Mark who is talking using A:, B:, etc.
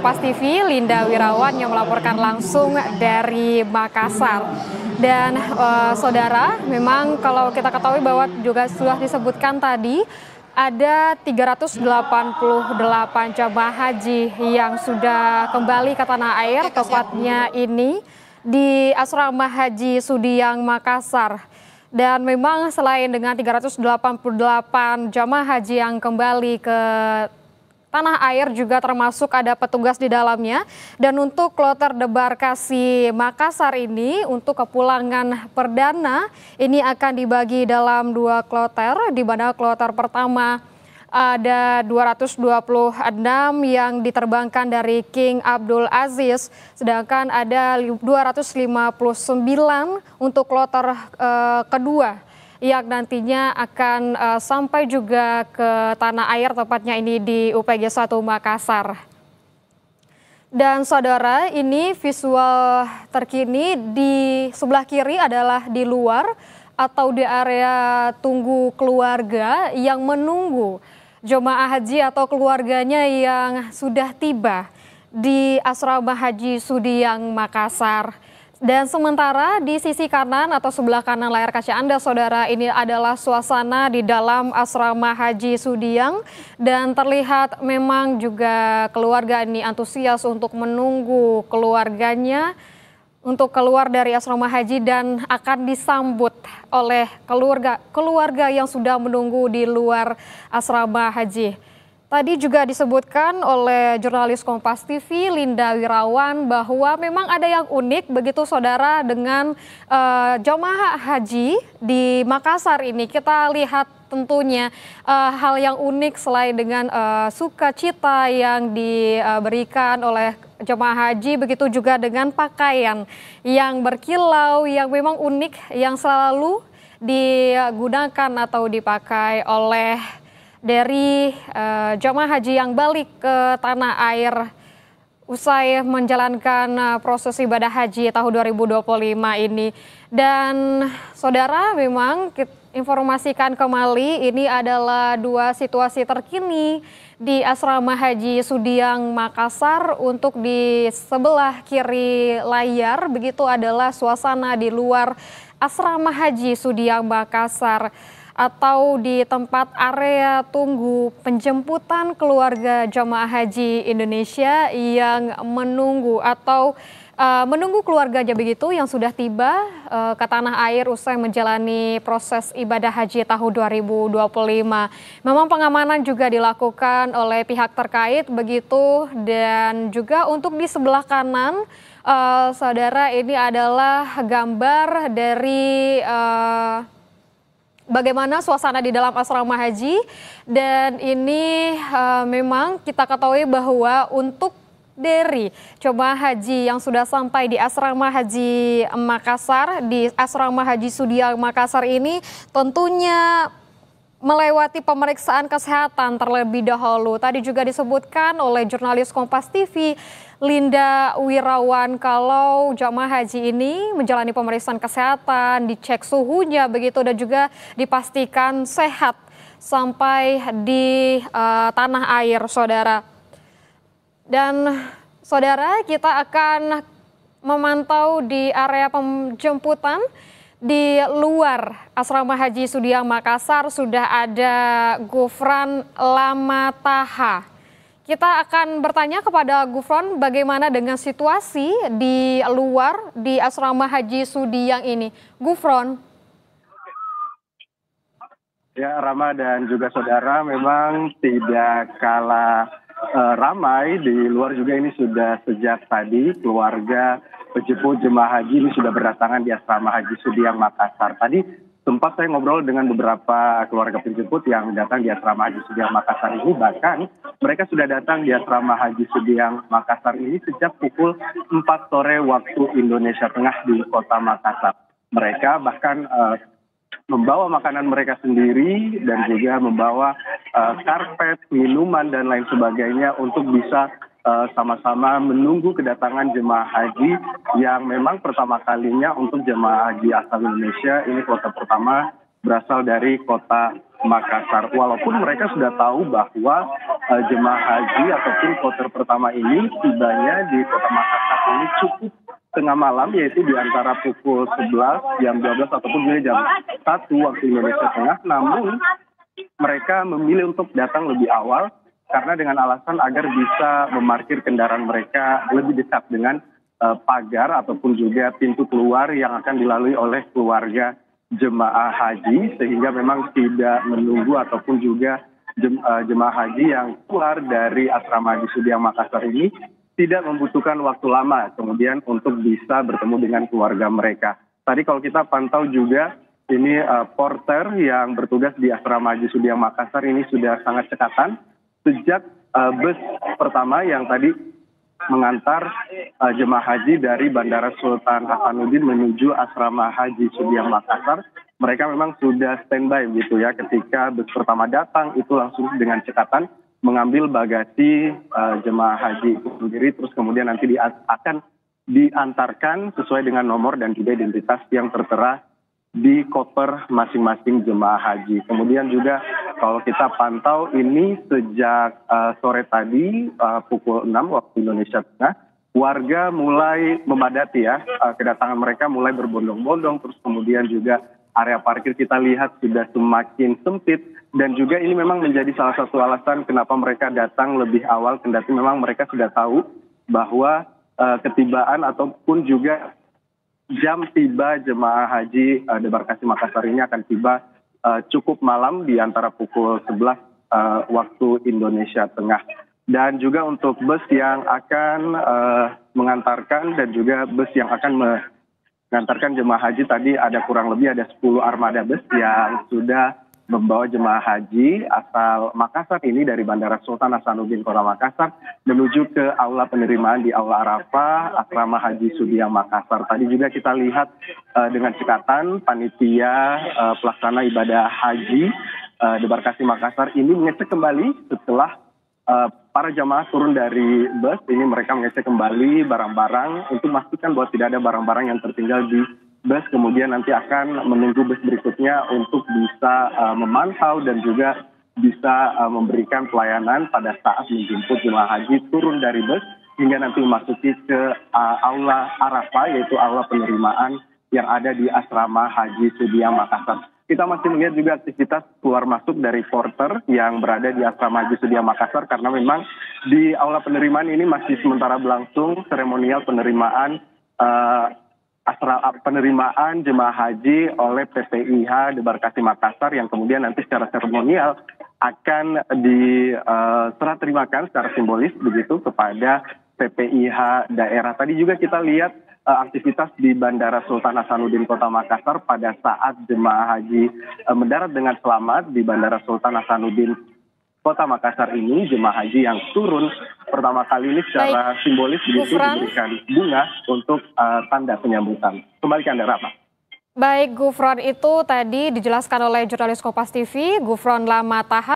A: Kompas TV, Linda Wirawan yang melaporkan langsung dari Makassar. Dan saudara, memang kalau kita ketahui bahwa juga sudah disebutkan tadi, ada 388 jamaah haji yang sudah kembali ke tanah air, tepatnya ini di Asrama Haji Sudiang Makassar. Dan memang selain dengan 388 jamaah haji yang kembali ke tanah air, juga termasuk ada petugas di dalamnya. Dan untuk kloter debarkasi Makassar ini, untuk kepulangan perdana ini akan dibagi dalam 2 kloter, di mana kloter pertama ada 226 yang diterbangkan dari King Abdul Aziz, sedangkan ada 259 untuk kloter kedua yang nantinya akan sampai juga ke tanah air, tepatnya ini di UPG 1 Makassar. Dan saudara, ini visual terkini di sebelah kiri adalah di luar atau di area tunggu keluarga yang menunggu jemaah haji atau keluarganya yang sudah tiba di Asrama Haji Sudiang Makassar. Dan sementara di sisi kanan atau sebelah kanan layar kaca Anda, saudara, ini adalah suasana di dalam Asrama Haji Sudiang, dan terlihat memang juga keluarga ini antusias untuk menunggu keluarganya untuk keluar dari asrama haji dan akan disambut oleh keluarga yang sudah menunggu di luar asrama haji. Tadi juga disebutkan oleh jurnalis Kompas TV Linda Wirawan bahwa memang ada yang unik begitu saudara dengan jemaah haji di Makassar ini. Kita lihat tentunya hal yang unik selain dengan sukacita yang diberikan oleh jemaah haji, begitu juga dengan pakaian yang berkilau yang memang unik yang selalu digunakan atau dipakai oleh dari jemaah haji yang balik ke tanah air usai menjalankan proses ibadah haji tahun 2025 ini. Dan saudara, memang informasikan kembali ini adalah 2 situasi terkini di Asrama Haji Sudiang Makassar. Untuk di sebelah kiri layar begitu adalah suasana di luar Asrama Haji Sudiang Makassar atau di tempat area tunggu penjemputan keluarga jamaah haji Indonesia yang menunggu atau menunggu keluarganya begitu yang sudah tiba ke tanah air usai menjalani proses ibadah haji tahun 2025. Memang pengamanan juga dilakukan oleh pihak terkait begitu, dan juga untuk di sebelah kanan saudara, ini adalah gambar dari bagaimana suasana di dalam asrama haji. Dan ini memang kita ketahui bahwa untuk dari jemaah haji yang sudah sampai di Asrama Haji Makassar, di Asrama Haji Sudiang Makassar ini tentunya melewati pemeriksaan kesehatan terlebih dahulu. Tadi juga disebutkan oleh jurnalis Kompas TV Linda Wirawan kalau jamaah haji ini menjalani pemeriksaan kesehatan, dicek suhunya begitu, dan juga dipastikan sehat sampai di tanah air, saudara. Dan saudara, kita akan memantau di area penjemputan di luar Asrama Haji Sudiang Makassar. Sudah ada Gufron Lamataha. Kita akan bertanya kepada Gufron bagaimana dengan situasi di luar di Asrama Haji Sudiang ini. Gufron.
B: Ya, Rama dan juga saudara, memang tidak kalah ramai di luar juga. Ini sudah sejak tadi keluarga penjemput jemaah haji ini sudah berdatangan di Asrama Haji Sudiang Makassar. Tadi sempat saya ngobrol dengan beberapa keluarga penjemput yang datang di Asrama Haji Sudiang Makassar ini. Bahkan mereka sudah datang di Asrama Haji Sudiang Makassar ini sejak pukul 4 sore waktu Indonesia Tengah di kota Makassar. Mereka bahkan membawa makanan mereka sendiri dan juga membawa karpet, minuman, dan lain sebagainya untuk bisa sama-sama menunggu kedatangan jemaah haji yang memang pertama kalinya untuk jemaah haji asal Indonesia. Ini kloter pertama berasal dari kota Makassar. Walaupun mereka sudah tahu bahwa jemaah haji ataupun kloter pertama ini tibanya di kota Makassar ini cukup tengah malam, yaitu di antara pukul 11, jam 12 ataupun juga jam 1 waktu Indonesia Tengah. Namun mereka memilih untuk datang lebih awal karena dengan alasan agar bisa memarkir kendaraan mereka lebih dekat dengan pagar ataupun juga pintu keluar yang akan dilalui oleh keluarga jemaah haji, sehingga memang tidak menunggu ataupun juga jemaah haji yang keluar dari asrama Haji Sudiang Makassar ini tidak membutuhkan waktu lama kemudian untuk bisa bertemu dengan keluarga mereka. Tadi kalau kita pantau juga ini porter yang bertugas di asrama Haji Sudiang Makassar ini sudah sangat cekatan sejak bus pertama yang tadi mengantar jemaah haji dari Bandara Sultan Hasanuddin menuju asrama Haji Sudiang Makassar. Mereka memang sudah standby gitu ya, ketika bus pertama datang itu langsung dengan cekatan mengambil bagasi jemaah haji itu sendiri, terus kemudian nanti akan diantarkan sesuai dengan nomor dan juga identitas yang tertera di koper masing-masing jemaah haji. Kemudian juga kalau kita pantau ini sejak sore tadi pukul 6 waktu Indonesia Tengah, warga mulai memadati ya, kedatangan mereka mulai berbondong-bondong, terus kemudian juga area parkir kita lihat sudah semakin sempit, dan juga ini memang menjadi salah satu alasan kenapa mereka datang lebih awal, kendati memang mereka sudah tahu bahwa ketibaan ataupun juga jam tiba jemaah haji debarkasi Makassar ini akan tiba cukup malam di antara pukul 11 waktu Indonesia Tengah. Dan juga untuk bus yang akan mengantarkan dan juga bus yang akan mengantarkan jemaah haji tadi ada kurang lebih ada 10 armada bus yang sudah membawa jemaah haji asal Makassar ini dari Bandara Sultan Hasanuddin Kota Makassar menuju ke aula penerimaan di Aula Arafah asrama Haji Sudiang Makassar. Tadi juga kita lihat dengan cekatan panitia pelaksana ibadah haji debarkasi Makassar ini mengecek kembali setelah para jamaah turun dari bus. Ini mereka mengecek kembali barang-barang untuk memastikan bahwa tidak ada barang-barang yang tertinggal di bus, kemudian nanti akan menunggu bus berikutnya untuk bisa memantau dan juga bisa memberikan pelayanan pada saat menjemput jemaah haji turun dari bus hingga nanti memasuki ke aula Arafah, yaitu aula penerimaan yang ada di asrama Haji Sudiang Makassar. Kita masih melihat juga aktivitas keluar masuk dari porter yang berada di asrama Haji Sudiang Makassar karena memang di aula penerimaan ini masih sementara berlangsung seremonial penerimaan penerimaan jemaah haji oleh PPIH Debarkasi Makassar yang kemudian nanti secara seremonial akan diserah terimakan secara simbolis begitu kepada PPIH daerah. Tadi juga kita lihat aktivitas di Bandara Sultan Hasanuddin Kota Makassar pada saat jemaah haji mendarat dengan selamat di Bandara Sultan Hasanuddin Kota Makassar ini. Jemaah haji yang turun pertama kali ini secara simbolis begitu diberikan bunga untuk tanda penyambutan. Kembali ke Anda, Rahma.
A: Baik, Gufron, itu tadi dijelaskan oleh jurnalis Kompas TV, Gufron Lamataha.